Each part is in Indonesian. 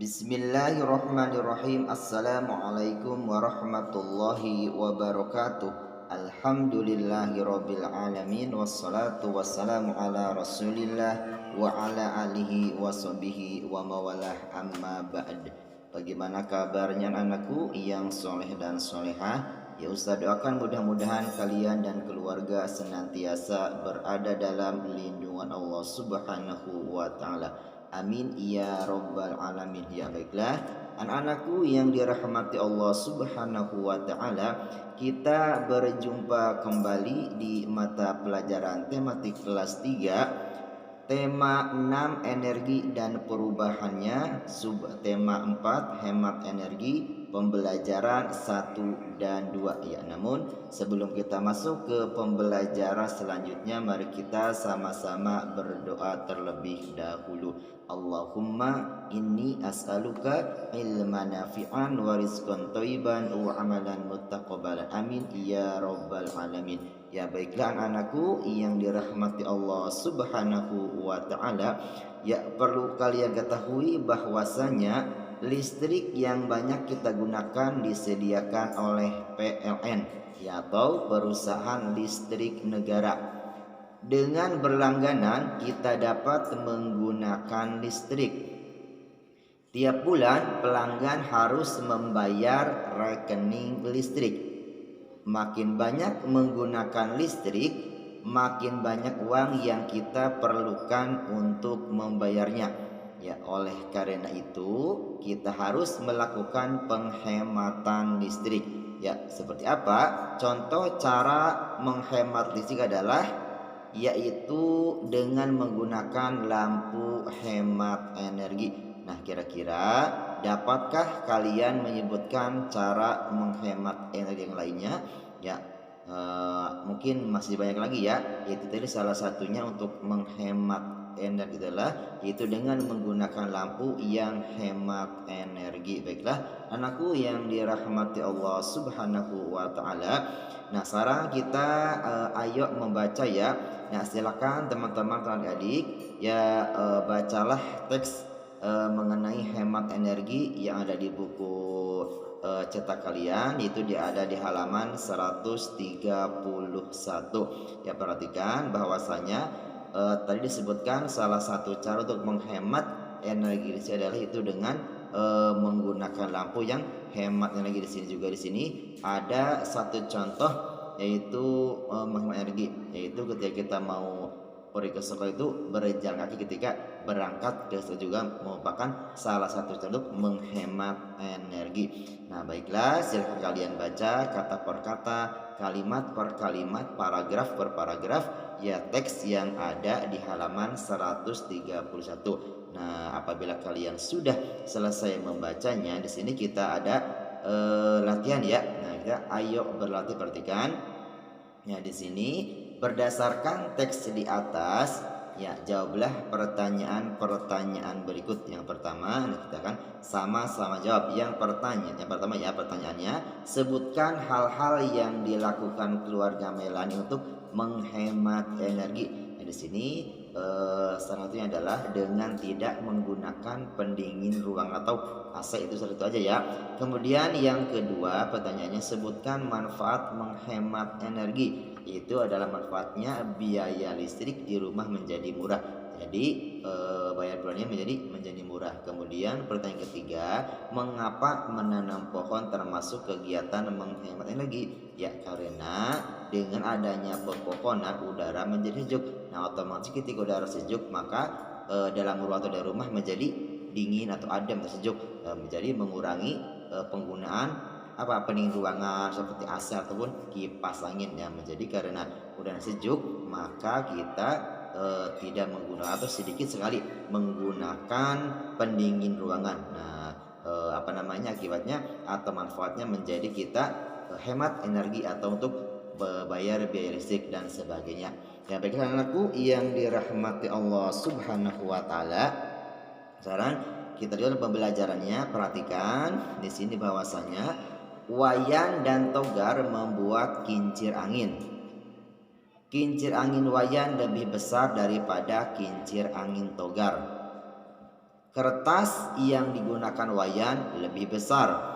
Bismillahirrahmanirrahim. Assalamualaikum warahmatullahi wabarakatuh. Alhamdulillahirabbil alamin wassalatu wassalamu ala Rasulillah wa ala alihi washabihi wa mawalah amma ba'd. Bagaimana kabarnya anakku yang soleh dan solehah? Ya Ustaz doakan mudah-mudahan kalian dan keluarga senantiasa berada dalam lindungan Allah Subhanahu wa taala. Amin ya robbal alamin. Ya baiklah anak-anakku yang dirahmati Allah Subhanahu wa taala, kita berjumpa kembali di mata pelajaran tematik kelas 3, tema 6 energi dan perubahannya, sub tema 4 hemat energi, pembelajaran 1 dan 2 ya. Namun sebelum kita masuk ke pembelajaran selanjutnya, mari kita sama-sama berdoa terlebih dahulu. Allahumma inni as'aluka ilman nafi'an wa rizqan thayyiban wa amalan muttaqabbalan. Amin ya rabbal alamin. Ya baiklah anak-anakku yang dirahmati Allah Subhanahu wa taala, ya perlu kalian ketahui bahwasanya listrik yang banyak kita gunakan disediakan oleh PLN ya, atau perusahaan listrik negara. Dengan berlangganan kita dapat menggunakan listrik. Tiap bulan pelanggan harus membayar rekening listrik. Makin banyak menggunakan listrik, makin banyak uang yang kita perlukan untuk membayarnya. Ya, oleh karena itu kita harus melakukan penghematan listrik. Ya, seperti apa? Contoh cara menghemat listrik adalah yaitu dengan menggunakan lampu hemat energi. Nah, kira-kira dapatkah kalian menyebutkan cara menghemat energi yang lainnya? Ya, mungkin masih banyak lagi ya. Yaitu tadi salah satunya untuk menghemat energi adalah yaitu dengan menggunakan lampu yang hemat energi. Baiklah, anakku yang dirahmati Allah Subhanahu wa taala. Nah, sekarang kita ayo membaca ya. Nah, silakan teman-teman adik-adik ya, bacalah teks mengenai hemat energi yang ada di buku cetak kalian, itu ada di halaman 131. Ya, perhatikan bahwasanya tadi disebutkan salah satu cara untuk menghemat energi listrik adalah itu dengan menggunakan lampu yang hemat energi. Di sini juga di sini ada satu contoh yaitu menghemat energi, yaitu ketika kita mau pergi ke sekolah itu berjalan kaki ketika berangkat ke sekolah juga merupakan salah satu contoh menghemat energi. Nah, baiklah, silakan kalian baca kata per kata, kalimat per kalimat, paragraf per paragraf ya, teks yang ada di halaman 131. Nah, apabila kalian sudah selesai membacanya, di sini kita ada latihan ya. Nah, kita ayo berlatih, perhatikan. Ya, di sini berdasarkan teks di atas, ya jawablah pertanyaan berikut. Yang pertama, kita akan sama-sama jawab. Yang pertama ya, pertanyaannya, sebutkan hal-hal yang dilakukan keluarga Melani untuk menghemat energi. Nah, di sini salah satunya adalah dengan tidak menggunakan pendingin ruang atau AC, itu satu aja ya. Kemudian yang kedua pertanyaannya, sebutkan manfaat menghemat energi. Itu adalah manfaatnya biaya listrik di rumah menjadi murah. Jadi bayar bulannya menjadi murah. Kemudian pertanyaan ketiga, mengapa menanam pohon termasuk kegiatan menghemat energi? Ya, karena dengan adanya pepohonan udara menjadi sejuk. Nah, otomatis ketika udara sejuk maka dalam ruang atau dalam rumah menjadi dingin atau adem atau sejuk, menjadi mengurangi penggunaan pendingin ruangan seperti AC ataupun kipas angin ya. Menjadi karena udara sejuk maka kita tidak menggunakan atau sedikit sekali menggunakan pendingin ruangan. Nah, akibatnya atau manfaatnya menjadi kita hemat energi atau untuk bayar biaya listrik dan sebagainya. Ya, baiklah anakku yang dirahmati Allah Subhanahu wa taala. Sekarang kita lihat pembelajarannya. Perhatikan di sini bahwasanya Wayan dan Togar membuat kincir angin. Kincir angin Wayan lebih besar daripada kincir angin Togar. kertas yang digunakan wayan lebih besar.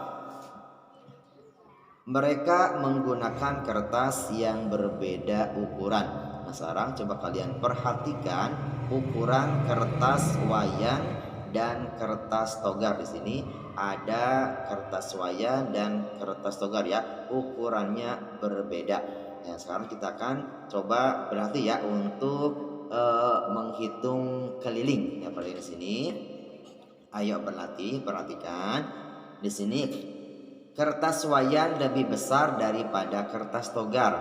Mereka menggunakan kertas yang berbeda ukuran. Nah, sekarang coba kalian perhatikan ukuran kertas wayan dan kertas togar. Di sini ada kertas wayan dan kertas togar ya, ukurannya berbeda. Nah, sekarang kita akan coba berarti ya untuk menghitung keliling. Ya, pada di sini. Ayo berlatih, perhatikan. Di sini kertas wayan lebih besar daripada kertas togar.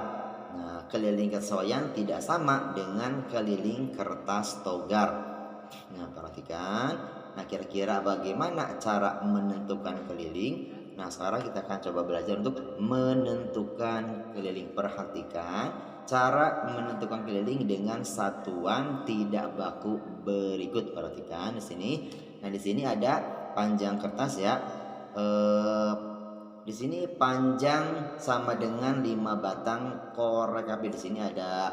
Nah, keliling kertas wayan tidak sama dengan keliling kertas togar. Nah, perhatikan. Nah, kira-kira bagaimana cara menentukan keliling? Nah, sekarang kita akan coba belajar untuk menentukan keliling. Perhatikan cara menentukan keliling dengan satuan tidak baku berikut. Perhatikan di sini. Nah, di sini ada panjang kertas ya. Di sini panjang sama dengan 5 batang korek api. Di sini ada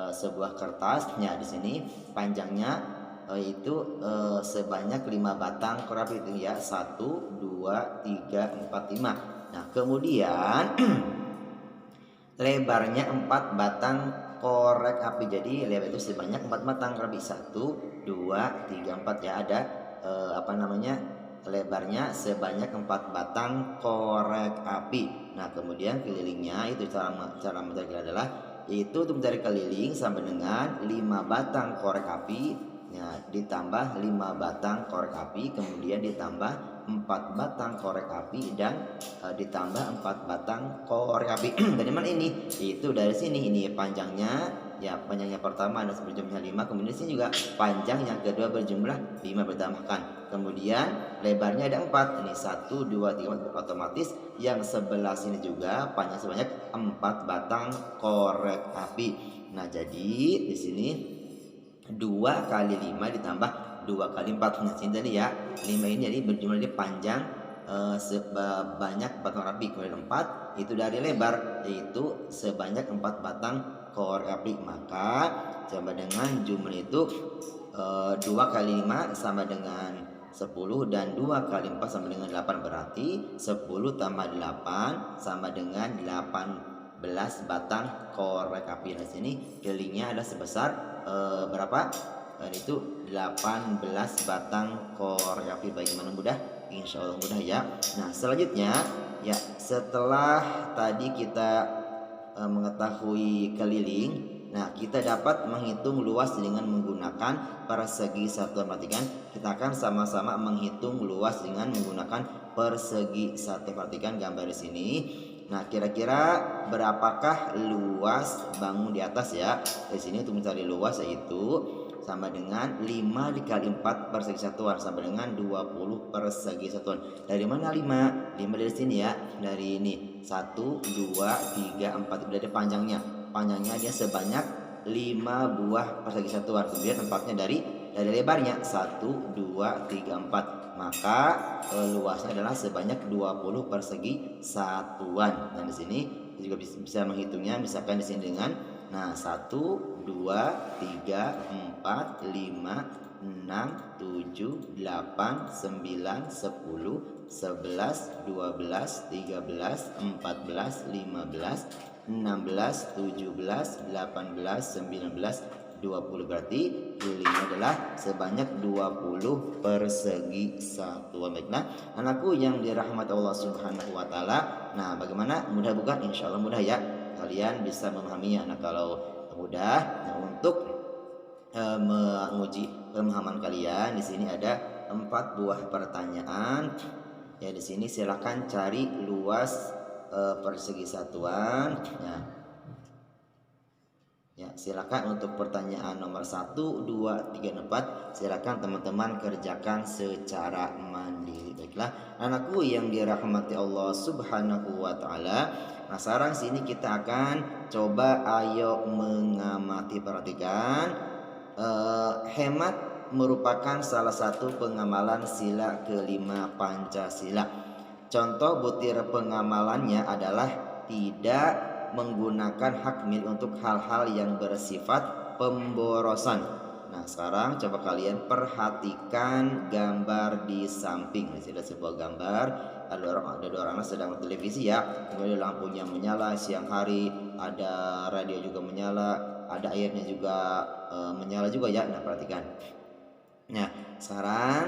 sebuah kertasnya. Di sini panjangnya itu sebanyak 5 batang korek api itu ya. 1, 2, 3, 4, 5. Nah, kemudian lebarnya 4 batang korek api. Jadi lebar itu sebanyak 4 batang korek api. 1, 2, 3, 4 ya. Ada lebarnya sebanyak 4 batang korek api. Nah, kemudian kelilingnya itu cara mencari adalah itu untuk mencari keliling sama dengan 5 batang korek api ya, ditambah 5 batang korek api, kemudian ditambah 4 batang korek api dan ditambah 4 batang korek api. Dari mana ini? Itu dari sini. Ini panjangnya ya, panjangnya pertama ada berjumlah 5, kemudian di sini juga panjang yang kedua berjumlah 5 bertambahkan. Kemudian lebarnya ada 4. Ini 1, 2, 3, 4. Otomatis yang sebelah sini juga panjang sebanyak 4 batang korek api. Nah, jadi di sini 2 kali 5 ditambah 2 kali 4. Nah, sini tadi ya 5 ini jadi berjumlah dia panjang sebanyak 4 batang api. Kemudian 4 itu dari lebar yaitu sebanyak 4 batang korek api. Maka sama dengan jumlah itu 2 kali 5 sama dengan 10 dan 2 kali 4 sama dengan 8. Berarti 10 tambah 8 sama dengan 18 batang korek api. Nah, sini kelilingnya ada sebesar berapa? Itu 18 batang korek api. Bagaimana mudah? Insya Allah mudah ya. Nah, selanjutnya ya, setelah tadi kita mengetahui keliling, nah kita dapat menghitung luas dengan menggunakan persegi satuan. Perhatikan, kita akan sama-sama menghitung luas dengan menggunakan persegi satuan. Perhatikan gambar di sini. Nah, kira-kira berapakah luas bangun di atas ya? Di sini untuk mencari luas yaitu sama dengan 5 dikali 4 persegi satuan sama dengan 20 persegi satuan. Dari mana 5? 5 dari sini ya. Dari ini 1, 2, 3, 4. Dari panjangnya. Panjangnya dia sebanyak 5 buah persegi satuan. Kemudian 4-nya dari lebarnya 1, 2, 3, 4. Maka luasnya adalah sebanyak 20 persegi satuan. Dan di sini juga bisa menghitungnya misalkan di sini dengan 1, 2, 3, 4, 5, 6, 7, 8, 9, 10, 11, 12, 13, 14, 15, 16, 17, 18, 19, 20. Berarti kelilingnya adalah sebanyak 20 persegi satuan. Baiklah, anakku yang dirahmati Allah Subhanahu wa taala. Nah, bagaimana? Mudah bukan? Insya Allah mudah ya. Kalian bisa memahaminya. Nah, kalau mudah, nah untuk menguji pemahaman kalian di sini ada 4 buah pertanyaan. Ya, di sini silakan cari luas persegi satuan. Ya, silakan untuk pertanyaan nomor 1, 2, 3, 4. Silakan teman-teman kerjakan secara mandiri. Baiklah, anakku yang dirahmati Allah Subhanahu wa taala. Nah, sekarang sini kita akan coba ayo mengamati. Perhatikan, hemat merupakan salah satu pengamalan sila kelima Pancasila. Contoh butir pengamalannya adalah tidak menggunakan hak milik untuk hal-hal yang bersifat pemborosan. Nah, sekarang coba kalian perhatikan gambar di samping. Di sini ada sebuah gambar, ada dua orang sedang televisi ya. Kemudian lampunya menyala siang hari, ada radio juga menyala, ada airnya juga menyala juga ya. Nah, perhatikan. Nah, sekarang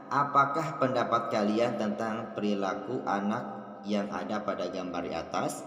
apakah pendapat kalian tentang perilaku anak yang ada pada gambar di atas?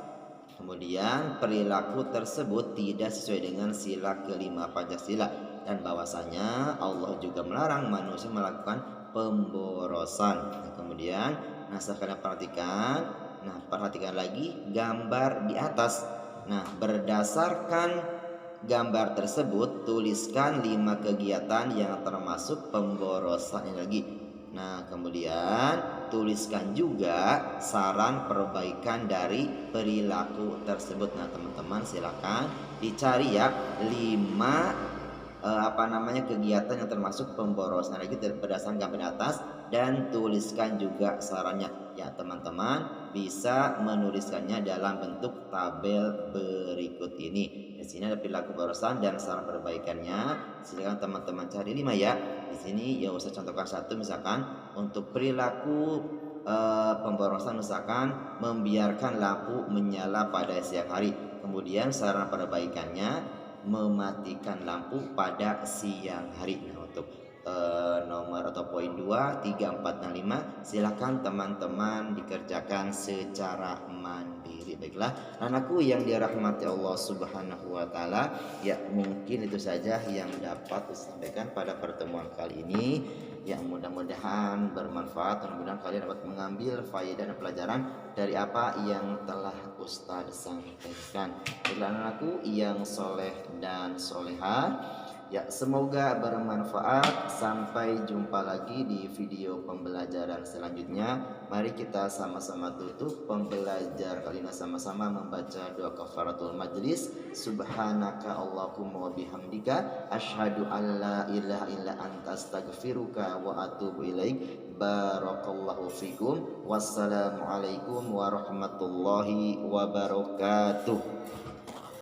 Kemudian perilaku tersebut tidak sesuai dengan sila kelima Pancasila dan bahwasanya Allah juga melarang manusia melakukan pemborosan. Nah, kemudian kalian perhatikan. Nah, perhatikan lagi gambar di atas. Nah, berdasarkan gambar tersebut, tuliskan 5 kegiatan yang termasuk pemborosan energi. Nah, kemudian tuliskan juga saran perbaikan dari perilaku tersebut. Nah, teman-teman silakan dicari ya 5 kegiatan yang termasuk pemborosan energi berdasarkan gambar atas dan tuliskan juga sarannya. Ya, teman-teman bisa menuliskannya dalam bentuk tabel berikut ini. Di sini ada perilaku pemborosan dan saran perbaikannya. Silakan teman-teman cari 5 ya. Di sini ya usah contohkan satu, misalkan untuk perilaku pemborosan misalkan membiarkan lampu menyala pada siang hari. Kemudian saran perbaikannya mematikan lampu pada siang hari. Nah, untuk nomor atau poin 2, 3, 4, dan 5 silakan teman-teman dikerjakan secara mandiri. Baiklah, anakku yang dirahmati Allah Subhanahu wa taala, ya mungkin itu saja yang dapat disampaikan pada pertemuan kali ini. Yang mudah-mudahan bermanfaat, mudah-mudahan kalian dapat mengambil faedah dan pelajaran dari apa yang telah Ustadz sampaikan. Baiklah anakku yang soleh dan soleha, ya semoga bermanfaat. Sampai jumpa lagi di video pembelajaran selanjutnya. Mari kita sama-sama tutup pembelajaran kali ini, sama-sama membaca doa kafaratul majlis. Subhanaka Allahumma wa bihamdika asyhadu an la ilaha illa anta astaghfiruka wa atubu ilaik. Barakallahu fikum. Wassalamualaikum warahmatullahi wabarakatuh.